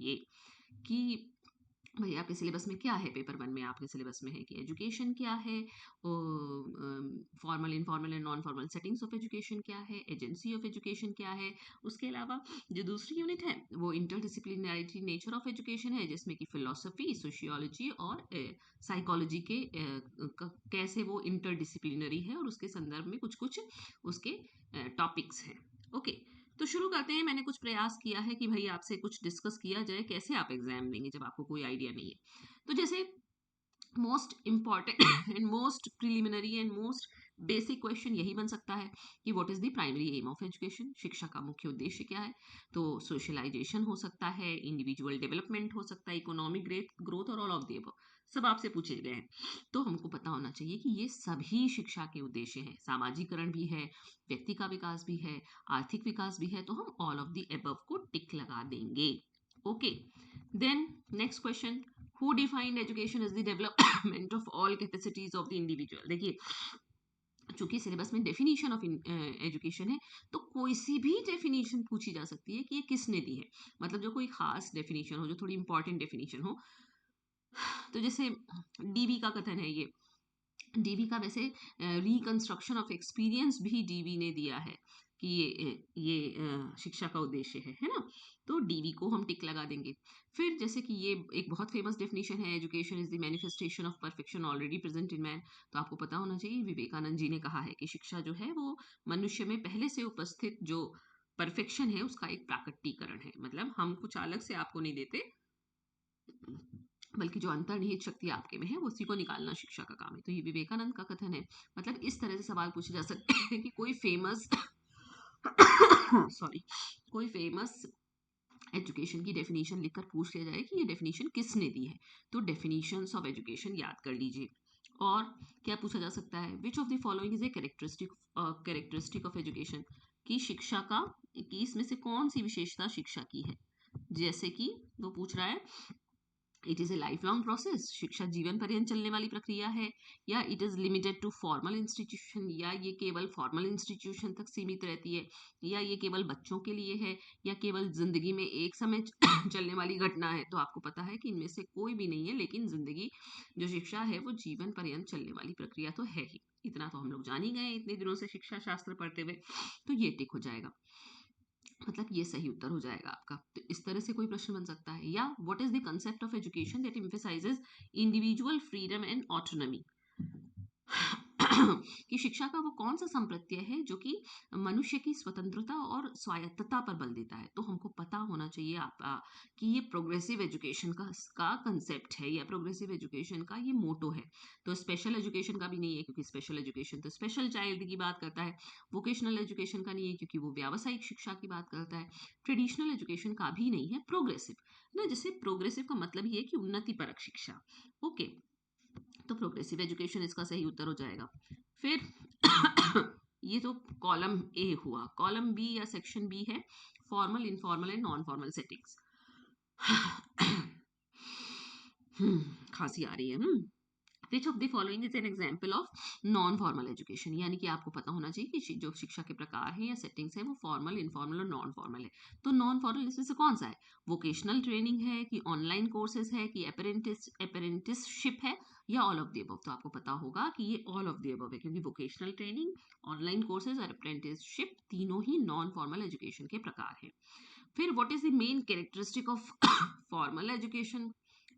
चाहिए कि भाई आपके सिलेबस में क्या है। पेपर 1 में आपके सिलेबस में है कि एजुकेशन क्या है, formal informal and non formal settings of education क्या है, एजेंसी ऑफ एजुकेशन क्या है। उसके अलावा जो दूसरी यूनिट है वो इंटरडिसिप्लिनैरिटी नेचर ऑफ एजुकेशन है, जिसमें कि फिलोसफी, सोशियोलॉजी और साइकोलॉजी के कैसे वो इंटरडिसिप्लिनरी है और उसके संदर्भ में कुछ कुछ उसके टॉपिक्स हैं। ओके, तो शुरू करते हैं। मैंने कुछ प्रयास किया है कि भाई आपसे कुछ डिस्कस किया जाए कैसे आप एग्जाम देंगे जब आपको कोई आइडिया नहीं है। तो जैसे most important and most preliminary and most basic question यही बन सकता है कि what is the primary aim of education, शिक्षा का मुख्य उद्देश्य क्या है। तो सोशलाइजेशन हो सकता है, इंडिविजुअल डेवलपमेंट हो सकता है, इकोनॉमिक ग्रोथ और ऑल ऑफ द अबव सब आपसे पूछे गए हैं। तो हमको पता होना चाहिए कि ये सभी शिक्षा के उद्देश्य हैं। सामाजिकरण भी है, व्यक्ति का विकास भी है, आर्थिक विकास भी है, तो हम ऑल ऑफ द अबव को टिक लगा देंगे। Okay, then next question, who defined education is the development of all capacities of the individual. देखिए, चूंकि सिलेबस में डेफिनेशन ऑफ एजुकेशन है, तो कोई सी भी डेफिनेशन पूछी जा सकती है कि ये किसने दी है। मतलब जो कोई खास डेफिनेशन हो, जो थोड़ी इंपॉर्टेंट डेफिनेशन हो। तो जैसे डीवी का कथन है, ये डीवी का वैसे रिकंस्ट्रक्शन ऑफ एक्सपीरियंस भी डीवी ने दिया है कि ये शिक्षा का उद्देश्य है ना। तो डीवी को हम टिक लगा देंगे। फिर जैसे कि ये एक बहुत फेमस डेफिनेशन है, education is the manifestation of perfection already present in man. तो आपको पता होना चाहिए, विवेकानंद जी ने कहा है कि शिक्षा जो है वो मनुष्य में पहले से उपस्थित जो परफेक्शन है उसका एक प्राकटीकरण है। मतलब हम कुछ अलग से आपको नहीं देते, बल्कि जो अंतर्निहित शक्ति आपके में है उसी को निकालना शिक्षा का काम है। तो ये विवेकानंद का कथन है। मतलब इस तरह से सवाल पूछे जा सकते हैं कि कोई फेमस सॉरी, कोई फेमस एजुकेशन की डेफिनेशन लिखकर पूछ लिया जाए कि ये डेफिनेशन किसने दी है। तो डेफिनेशंस ऑफ एजुकेशन याद कर लीजिए। और क्या पूछा जा सकता है, विच of the following is a characteristic of education, कि शिक्षा का, कि इसमें से कौन सी विशेषता शिक्षा की है। जैसे कि वो पूछ रहा है, it is a life long process, शिक्षा जीवन पर्यंत चलने वाली प्रक्रिया है, या it is limited to formal institution, या ये केवल फॉर्मल इंस्टीट्यूशन तक सीमित रहती है, या ये केवल बच्चों के लिए है, या केवल जिंदगी में एक समय चलने वाली घटना है। तो आपको पता है कि इनमें से कोई भी नहीं है, लेकिन जिंदगी जो शिक्षा है वो जीवन पर्यंत चलने वाली प्रक्रिया तो है ही। इतना तो हम लोग जान ही गए इतने दिनों से शिक्षा शास्त्र पढ़ते हुए। तो ये टिक हो जाएगा, मतलब ये सही उत्तर हो जाएगा आपका। तो इस तरह से कोई प्रश्न बन सकता है। या what is the concept of education that emphasises individual freedom and autonomy, कि शिक्षा का वो कौन सा संप्रत्यय है जो कि मनुष्य की स्वतंत्रता और स्वायत्तता पर बल देता है। तो हमको पता होना चाहिए आपका कि ये प्रोग्रेसिव एजुकेशन का कंसेप्ट है, या प्रोग्रेसिव एजुकेशन का ये मोटो है। तो स्पेशल एजुकेशन का भी नहीं है, क्योंकि स्पेशल एजुकेशन तो स्पेशल चाइल्ड की बात करता है। वोकेशनल एजुकेशन का नहीं है, क्योंकि वो व्यावसायिक शिक्षा की बात करता है। ट्रेडिशनल एजुकेशन का भी नहीं है। प्रोग्रेसिव ना, जैसे प्रोग्रेसिव का मतलब ये है कि उन्नति परक शिक्षा। ओके, तो प्रोग्रेसिव एजुकेशन इसका सही उत्तर हो जाएगा। फिर ये तो कॉलम ए हुआ। कॉलम बी या सेक्शन बी है formal, informal and non formal settings. खांसी आ रही है। विच of the following is an example of non formal education, यानी कि आपको पता होना चाहिए कि जो शिक्षा के प्रकार हैं या सेटिंग्स है वो फॉर्मल, इनफॉर्मल और नॉन फॉर्मल है। तो नॉन फॉर्मल इसमें से कौन सा है, वोकेशनल ट्रेनिंग है कि ऑनलाइन कोर्सेज है कि अप्रेंटिसशिप है, या ऑल ऑफ द अबव। तो आपको पता होगा कि ये ऑल ऑफ द अबव है, क्योंकि वोकेशनल ट्रेनिंग, ऑनलाइन कोर्सेज और अप्रेंटिसशिप तीनों ही नॉन फॉर्मल एजुकेशन के प्रकार हैं। फिर what is the main characteristic of formal education,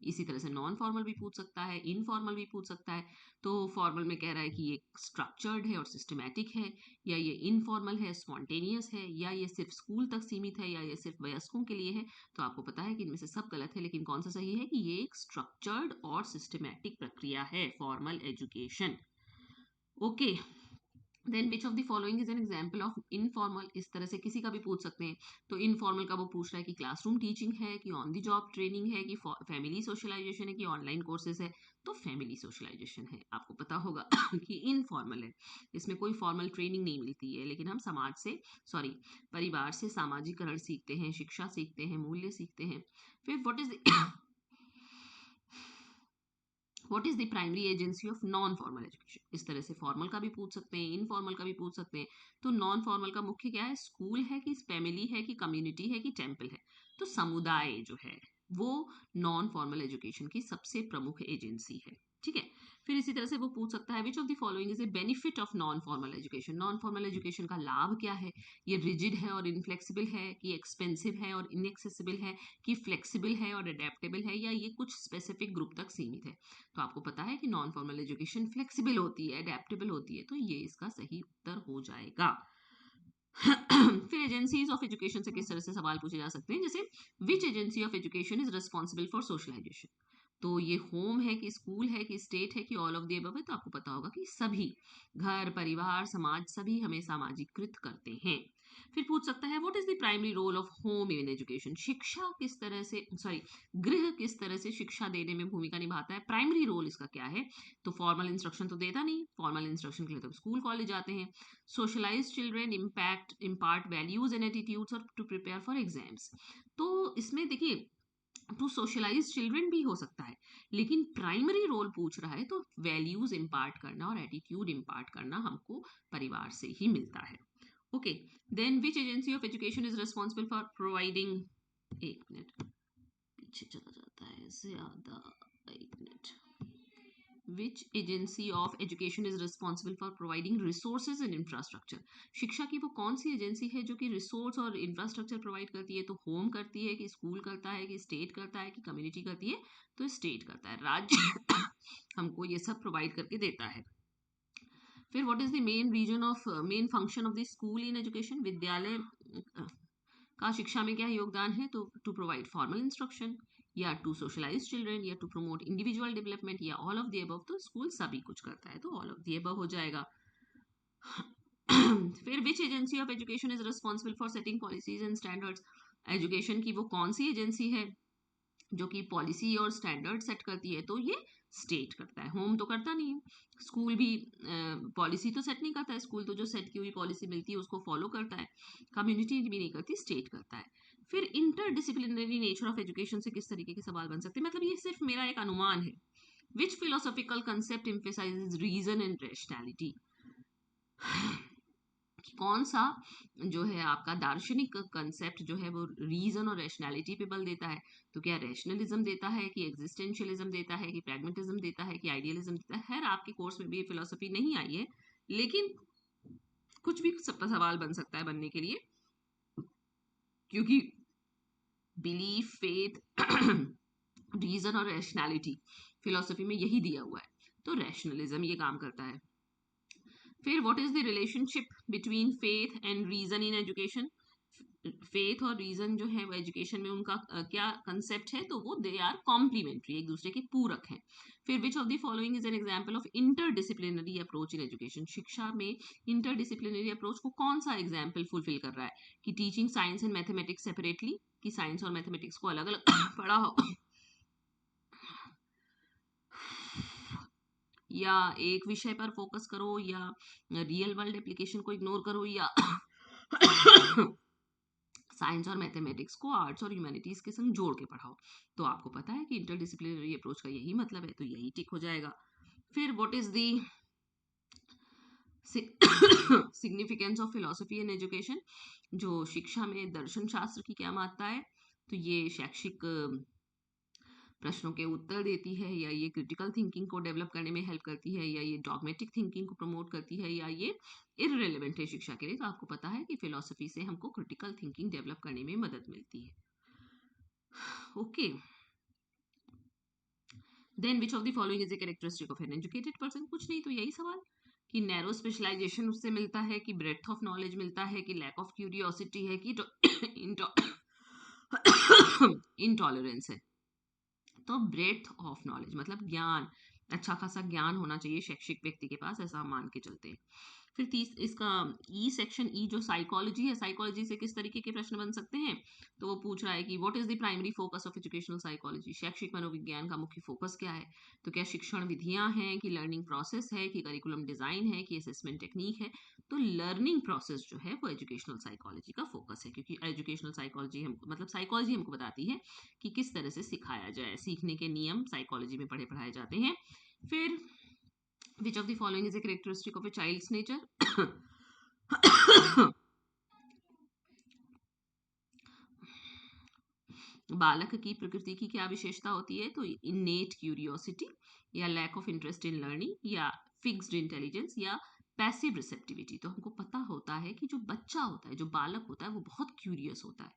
इसी तरह से नॉन फॉर्मल भी पूछ सकता है, इनफॉर्मल भी पूछ सकता है। तो फॉर्मल में कह रहा है कि ये स्ट्रक्चर्ड है और सिस्टमैटिक है, या ये इनफॉर्मल है, स्पॉन्टेनियस है, या ये सिर्फ स्कूल तक सीमित है, या ये सिर्फ वयस्कों के लिए है। तो आपको पता है कि इनमें से सब गलत है, लेकिन कौन सा सही है कि ये एक स्ट्रक्चर्ड और सिस्टमैटिक प्रक्रिया है, formal education. Okay, then which of the following is an example of informal, इस तरह से किसी का भी पूछ सकते हैं। तो इनफॉर्मल का वो पूछ रहा है कि क्लासरूम टीचिंग है कि ऑन द जॉब ट्रेनिंग है कि फैमिली सोशलाइजेशन है कि ऑनलाइन कोर्सेज है। तो फैमिली सोशलाइजेशन है। आपको पता होगा कि इनफॉर्मल है, इसमें कोई फॉर्मल ट्रेनिंग नहीं मिलती है, लेकिन हम समाज से, सॉरी, परिवार से सामाजिकरण सीखते हैं, शिक्षा सीखते हैं, मूल्य सीखते हैं। फिर what is what is the primary agency of non formal education, इस तरह से फॉर्मल का भी पूछ सकते हैं, इनफॉर्मल का भी पूछ सकते हैं। तो नॉन फॉर्मल का मुख्य क्या है, स्कूल है कि फैमिली है कि कम्युनिटी है कि टेम्पल है। तो समुदाय जो है वो नॉन फॉर्मल एजुकेशन की सबसे प्रमुख एजेंसी है। ठीक है, फिर इसी तरह से वो पूछ सकता है विच of the following is A benefit of non formal education. Non formal education का लाभ क्या है? ये रिजिड है और इनफ्लेक्सिबल है, कि एक्सपेंसिव है और इनएक्सेसिबल है, कि फ्लेक्सिबल है और अडेप्टेबल है, या ये कुछ स्पेसिफिक ग्रुप तक सीमित है। तो आपको पता है कि नॉन फॉर्मल एजुकेशन फ्लेक्सिबल होती है, अडेप्टेबल होती है, तो ये इसका सही उत्तर हो जाएगा। फिर एजेंसीज ऑफ एजुकेशन से किस तरह से सवाल पूछे जा सकते हैं, जैसे which agency of education is responsible for socialisation. तो ये होम है कि स्कूल है कि स्टेट है कि ऑल ऑफ द अबव है, तो आपको पता होगा कि सभी, घर परिवार समाज सभी हमें सामाजिकृत करते हैं। फिर पूछ सकता है what is the primary role of home in education. शिक्षा किस तरह से, सॉरी, गृह किस तरह से शिक्षा देने में भूमिका निभाता है, प्राइमरी रोल इसका क्या है। तो फॉर्मल इंस्ट्रक्शन तो देता नहीं, फॉर्मल इंस्ट्रक्शन के लिए तो स्कूल कॉलेज जाते हैं। Socialize children impart values and attitudes और टू प्रिपेयर फॉर एग्जाम्स। तो इसमें देखिए टू सोशलाइज चिल्ड्रन भी हो सकता है, लेकिन प्राइमरी रोल पूछ रहा है तो वैल्यूज इम्पार्ट करना और एटीट्यूड इम्पार्ट करना हमको परिवार से ही मिलता है। Okay, then which agency of education is responsible for providing, एक मिनट पीछे चला जाता है ज्यादा, एक minute, which agency of education is responsible for providing resources and infrastructure. शिक्षा की वो कौन सी एजेंसी है जो कि रिसोर्स और इंफ्रास्ट्रक्चर प्रोवाइड करती है। तो होम करती है कि स्कूल करता है कि स्टेट करता है कि कम्युनिटी करती है। तो स्टेट करता है, राज्य हमको ये सब प्रोवाइड करके देता है। फिर what is the main function of the school in education. विद्यालय का शिक्षा में क्या योगदान है, तो टू प्रोवाइड फॉर्मल इंस्ट्रक्शन, या टू सोशलाइज चिल्ड्रन, या टू प्रमोट इंडिविजुअल डेवलपमेंट, या ऑल ऑफ द अबव। तो स्कूल सभी कुछ करता है, तो ऑल ऑफ द अबव हो जाएगा। फिर which agency of education is responsible for setting policies and standards. Education की वो कौन सी एजेंसी है जो कि पॉलिसी और स्टैंडर्ड सेट करती है, तो ये स्टेट करता है, होम तो करता नहीं है। स्कूल भी पॉलिसी तो सेट नहीं करता है, स्कूल तो जो सेट की हुई पॉलिसी मिलती है उसको फॉलो करता है। कम्युनिटी भी नहीं करती, स्टेट करता है। फिर inter disciplinary nature of education से किस तरीके के सवाल बन सकते हैं, मतलब ये सिर्फ मेरा एक अनुमान है। Which philosophical concept emphasises reason and rationality. कि कौन सा जो है आपका दार्शनिक कंसेप्ट जो है वो रीजन और रैशनैलिटी पे बल देता है। तो क्या रैशनलिज्म देता है, कि एग्जिस्टेंशियलिज्म देता है, कि प्रैग्मेटिज्म देता है, कि आइडियलिज्म देता है। खैर आपके कोर्स में भी ये फिलोसफी नहीं आई है, लेकिन कुछ भी सवाल बन सकता है बनने के लिए, क्योंकि बिलीफ, फेथ, रीजन और रैशनैलिटी फिलोसफी में यही दिया हुआ है, तो रैशनलिज्म ये काम करता है। फिर what is the relationship between faith and reason in education. Faith और रीजन जो है वो एजुकेशन में उनका क्या कंसेप्ट है, तो वो दे आर कॉम्प्लीमेंट्री, एक दूसरे के पूरक हैं। फिर विच of the following is an example of interdisciplinary approach in education. शिक्षा में इंटरडिसिप्लिनरी अप्रोच को कौन सा एग्जाम्पल फुलफिल कर रहा है, कि teaching science and mathematics separately, कि साइंस और मैथमेटिक्स को अलग अलग पढ़ा हो, या एक विषय पर फोकस करो, या रियल वर्ल्ड एप्लीकेशन को इग्नोर करो, या साइंस और मैथमेटिक्स को आर्ट्स और ह्यूमैनिटीज के संग जोड़ के पढ़ाओ। तो आपको पता है कि इंटरडिसिप्लिनरी अप्रोच का यही मतलब है, तो यही टिक हो जाएगा। फिर what is the significance of philosophy in education. जो शिक्षा में दर्शन शास्त्र की क्या महत्ता है, तो ये शैक्षिक प्रश्नों के उत्तर देती है, या ये क्रिटिकल थिंकिंग को डेवलप करने में हेल्प करती है, या ये डॉगमेटिक थिंकिंग को प्रमोट करती है, या ये इररिलेवेंट है शिक्षा के लिए। तो आपको पता है कि फिलोसफी से हमको क्रिटिकल थिंकिंग डेवलप करने में मदद मिलती है। Okay, then which of the following is a characteristic of an educated person. कुछ नहीं, तो यही सवाल, कि नैरो स्पेशलाइजेशन उससे मिलता है, कि ब्रेथ ऑफ नॉलेज मिलता है, कि लैक ऑफ क्यूरियोसिटी है, कि इंटॉलरेंस है। तो ब्रेथ ऑफ नॉलेज मतलब ज्ञान, अच्छा खासा ज्ञान होना चाहिए शैक्षिक व्यक्ति के पास, ऐसा हम मान के चलते हैं। फिर इसका ई सेक्शन, ई जो साइकोलॉजी है, साइकोलॉजी से किस तरीके के प्रश्न बन सकते हैं, तो वो पूछ रहा है कि what is the primary focus of educational psychology. शैक्षिक मनोविज्ञान का मुख्य फोकस क्या है, तो क्या शिक्षण विधियां हैं, कि लर्निंग प्रोसेस है, कि करिकुलम डिजाइन है, कि असेसमेंट टेक्निक है। तो लर्निंग प्रोसेस जो है वो एजुकेशनल साइकोलॉजी का फोकस है, क्योंकि एजुकेशनल साइकोलॉजी हमको मतलब साइकोलॉजी हमको बताती है कि किस तरह से सिखाया जाए, सीखने के नियम साइकोलॉजी में पढ़ाए जाते हैं। फिर which of the following is a characteristic of a child's nature। बालक की प्रकृति की क्या विशेषता होती है, तो इनेट क्यूरियोसिटी या lack of interest in learning या फिक्स्ड इंटेलिजेंस या पैसिव रिसेप्टिविटी। तो हमको पता होता है कि जो बच्चा होता है, जो बालक होता है, वो बहुत क्यूरियस होता है,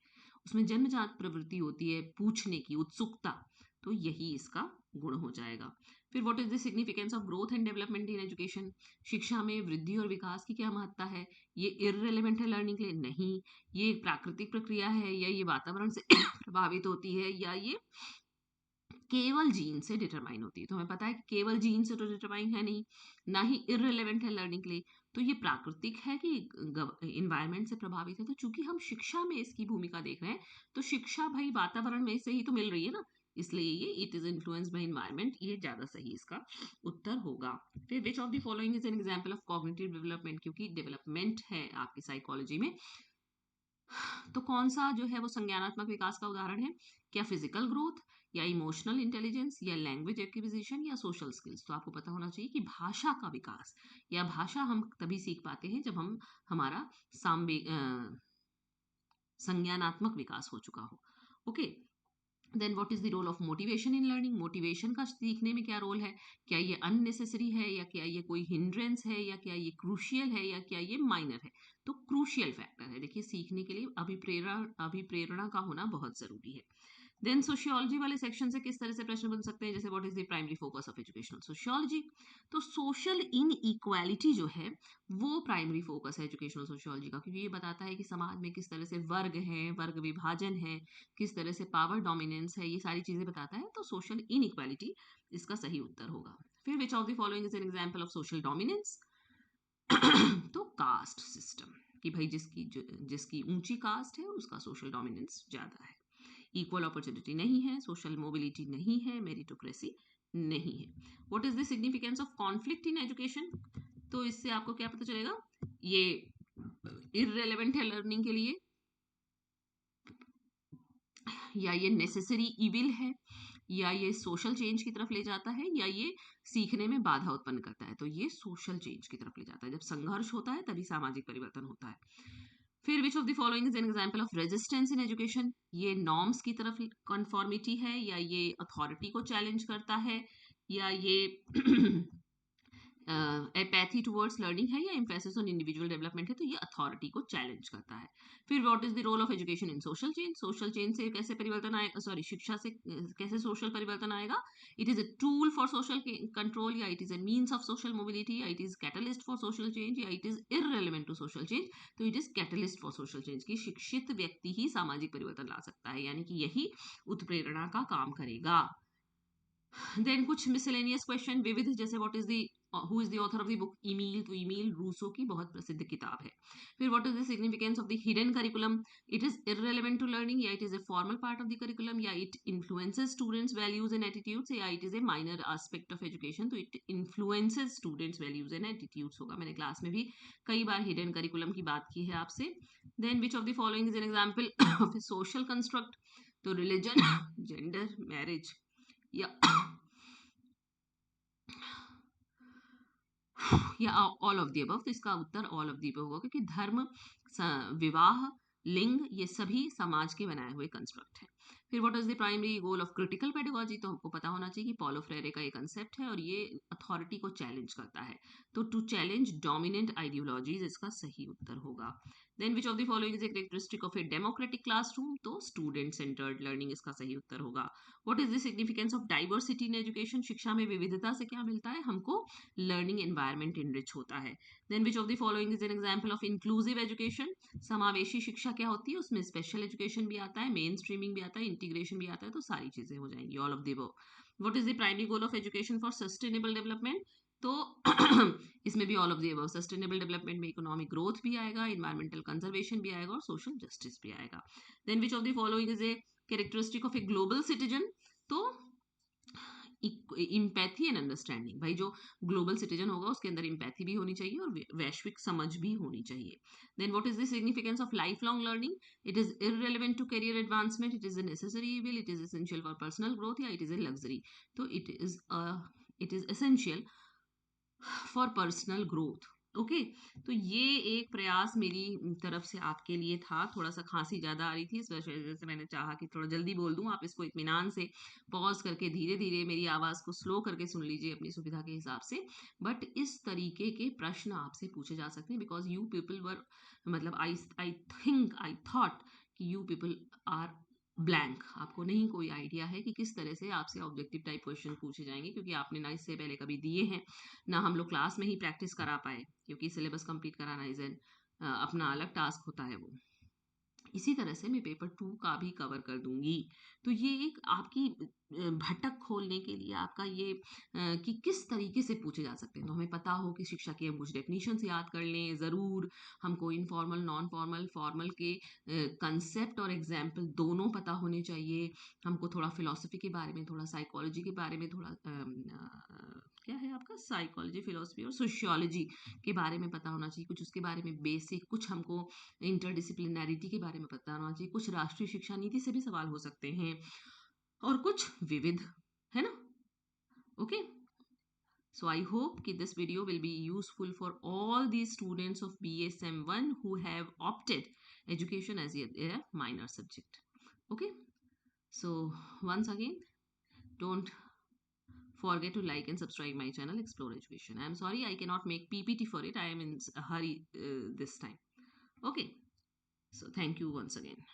उसमें जन्मजात प्रवृत्ति होती है पूछने की, उत्सुकता। तो यही इसका गुण हो जाएगा। फिर what is the significance of growth and development in education? शिक्षा में वृद्धि और विकास की क्या महत्ता है? ये इररिलेवेंट है लर्निंग के लिए? नहीं। ये एक प्राकृतिक प्रक्रिया है या ये वातावरण से प्रभावित होती है या ये केवल जीन से डिटरमाइन होती है? तो हमें पता है कि केवल जीन से तो डिटरमाइन है नहीं, ना ही इररिलेवेंट है लर्निंग के लिए। तो ये प्राकृतिक है कि इन्वायरमेंट से प्रभावित है। तो चूंकि हम शिक्षा में इसकी भूमिका देख रहे हैं, तो शिक्षा भाई वातावरण में से ही तो मिल रही है ना, इसलिए ये it is influence by environment, ये ज्यादा सही इसका उत्तर होगा। फिर विच of the following is an example of cognitive development? क्योंकि डेवलपमेंट है आपकी साइकोलॉजी में, तो कौन सा जो है वो संज्ञानात्मक विकास का उदाहरण है? क्या फिजिकल ग्रोथ या इमोशनल इंटेलिजेंस या लैंग्वेज एक्विजिशन या सोशल स्किल्स? तो आपको पता होना चाहिए कि भाषा का विकास या भाषा हम तभी सीख पाते हैं जब हम हमारा संज्ञानात्मक विकास हो चुका हो। Okay, then what is the role of motivation in learning? Motivation का सीखने में क्या रोल है? क्या ये अननेसेसरी है या क्या ये कोई हिंड्रेंस है या क्या ये क्रूशियल है या क्या ये माइनर है? तो क्रूशियल फैक्टर है। देखिए, सीखने के लिए अभिप्रेरणा का होना बहुत जरूरी है। देन सोशियोलॉजी वाले सेक्शन से किस तरह से प्रश्न बन सकते हैं, जैसे what is the primary focus of educational sociology? तो सोशल इन इक्वालिटी जो है वो प्राइमरी फोकस है एजुकेशनल सोशियोलॉजी का, क्योंकि ये बताता है कि समाज में किस तरह से वर्ग है, वर्ग विभाजन है, किस तरह से पावर डोमिनेंस है, ये सारी चीजें बताता है। तो सोशल इन इक्वालिटी इसका सही उत्तर होगा। फिर विच of the following is an example of social dominance? तो कास्ट सिस्टम, कि भाई जिसकी ऊंची कास्ट है उसका सोशल डोमिनेंस ज्यादा है। इक्वल अपॉर्चुनिटी नहीं है, सोशल मोबिलिटी नहीं है, मेरिटोक्रेसी नहीं है। What is the significance of conflict in education? तो इससे आपको क्या पता चलेगा? ये इररेलेवेंट है लर्निंग के लिए, या ये नेसेसरी इविल है, या ये सोशल चेंज की तरफ ले जाता है, या ये सीखने में बाधा उत्पन्न करता है? तो ये सोशल चेंज की तरफ ले जाता है। जब संघर्ष होता है तभी सामाजिक परिवर्तन होता है। फिर विच of the following is an example of resistance in education? ये नॉर्म्स की तरफ कन्फॉर्मिटी है, या ये अथॉरिटी को चैलेंज करता है, या ये एपैथी टुवर्ड्स लर्निंग है, या एम्फेसिस ऑन इंडिविजुअल डेवलपमेंट है? तो ये अथॉरिटी को चैलेंज करता है। फिर what is the role of education in social change? Social change से कैसे परिवर्तन आएगा, सॉरी, शिक्षा से कैसे सोशल परिवर्तन आएगा? It is a tool for social control, या it is a means of social mobility, या it is catalyst for social change, या it is irrelevant to social change? तो it is catalyst for social change, की शिक्षित व्यक्ति ही सामाजिक परिवर्तन ला सकता है, यानी कि यही उत्प्रेरणा का काम करेगा। देन कुछ मिसलेनियस क्वेश्चन, विविध, जैसे what is the who is the author of the book Emile? तो इमील रूसो की बहुत प्रसिद्ध किताब है। फिर what is the significance of the hidden curriculum? It is irrelevant to learning, या it is a formal part of the curriculum, या it influences students values and attitudes, या it is a minor aspect of education? तो it influences students values and attitudes होगा। मैंने class में भी कई बार hidden curriculum की बात की है आपसे। Then which of the following is an example of a social construct? तो रिलीजन, जेंडर, मैरिज, या या ऑल ऑफ दी अबव? तो इसका उत्तर ऑल ऑफ दी अबव होगा, क्योंकि धर्म, विवाह, लिंग, ये सभी समाज के बनाए हुए कंस्ट्रक्ट है। फिर what is the primary goal of critical pedagogy? तो हमको पता होना चाहिए कि पॉलो फ्रेरे का ये कंसेप्ट है और ये अथॉरिटी को चैलेंज करता है। तो टू चैलेंज डोमिनेंट आइडियोलॉजीज इसका सही उत्तर होगा। Then which of the following is a characteristic of a democratic classroom? तो स्टूडेंट सेंटर्ड लर्निंग इसका सही उत्तर होगा। What is the significance of diversity in education? शिक्षा में विविधता से क्या मिलता है हमको? लर्निंग एनवायरनमेंट इनरिच होता है। Then which of the following is an example of inclusive education? समावेशी शिक्षा क्या होती है? उसमें स्पेशल एजुकेशन भी आता है, मेन स्ट्रीमिंग भी आता है, इंटीग्रेशन भी आता है, तो सारी चीजें हो जाएंगी, all of the above. What is the primary goal of education for sustainable development? तो इसमें भी all of the above. Sustainable development में इकोनॉमिक ग्रोथ भी आएगा, इन्वायरमेंटल कंजर्वेशन भी आएगा और सोशल जस्टिस भी आएगा। Then which of the following is a characteristic of a global citizen? तो इम्पैथी एंड अंडरस्टैंडिंग, भाई जो ग्लोबल सिटीजन होगा उसके अंदर इम्पैथी भी होनी चाहिए और वैश्विक समझ भी होनी चाहिए। Then what is the significance of life long learning? It is irrelevant to career advancement, it is a necessary evil, it is essential for personal growth, या इट इज ए लग्जरी? तो it is essential for personal growth. Okay, तो ये एक प्रयास मेरी तरफ से आपके लिए था। थोड़ा सा खांसी ज़्यादा आ रही थी, इस वजह से मैंने चाहा कि थोड़ा जल्दी बोल दूं। आप इसको इत्मीनान से पॉज करके धीरे धीरे मेरी आवाज़ को स्लो करके सुन लीजिए अपनी सुविधा के हिसाब से। बट इस तरीके के प्रश्न आपसे पूछे जा सकते हैं, बिकॉज यू पीपल वर, मतलब आई थिंक, आई थॉट कि यू पीपल आर ब्लैंक। आपको नहीं कोई आइडिया है कि किस तरह से आपसे ऑब्जेक्टिव टाइप क्वेश्चन पूछे जाएंगे, क्योंकि आपने ना इससे पहले कभी दिए हैं, ना हम लोग क्लास में ही प्रैक्टिस करा पाए, क्योंकि सिलेबस कंप्लीट कराना इज एन अपना अलग टास्क होता है वो। इसी तरह से मैं पेपर 2 का भी कवर कर दूंगी। तो ये एक आपकी भटक खोलने के लिए आपका ये कि किस तरीके से पूछे जा सकते हैं। तो हमें पता हो कि शिक्षा की हम कुछ डेफिनेशंस याद कर लें ज़रूर। हमको इनफॉर्मल, नॉन फॉर्मल, फॉर्मल के कंसेप्ट और एग्जाम्पल दोनों पता होने चाहिए। हमको थोड़ा फिलॉसफी के बारे में, थोड़ा साइकोलॉजी के बारे में, थोड़ा क्या है आपका, साइकोलॉजी, फिलॉसफी और सोशियोलॉजी के बारे में पता होना चाहिए। कुछ उसके बारे में बेसिक, कुछ हमको इंटरडिसिप्लिनैरिटी के बारे में पता होना चाहिए, कुछ राष्ट्रीय शिक्षा नीति से भी सवाल हो सकते हैं, और कुछ विविध, है ना? Okay, so I hope that this video will be useful for all the students of BSM1 who have opted education as their minor subject. Okay, so once again, don't forget to like and subscribe my channel Explore Education. I am sorry I cannot make PPT for it, I am in a hurry this time. Okay, so thank you once again.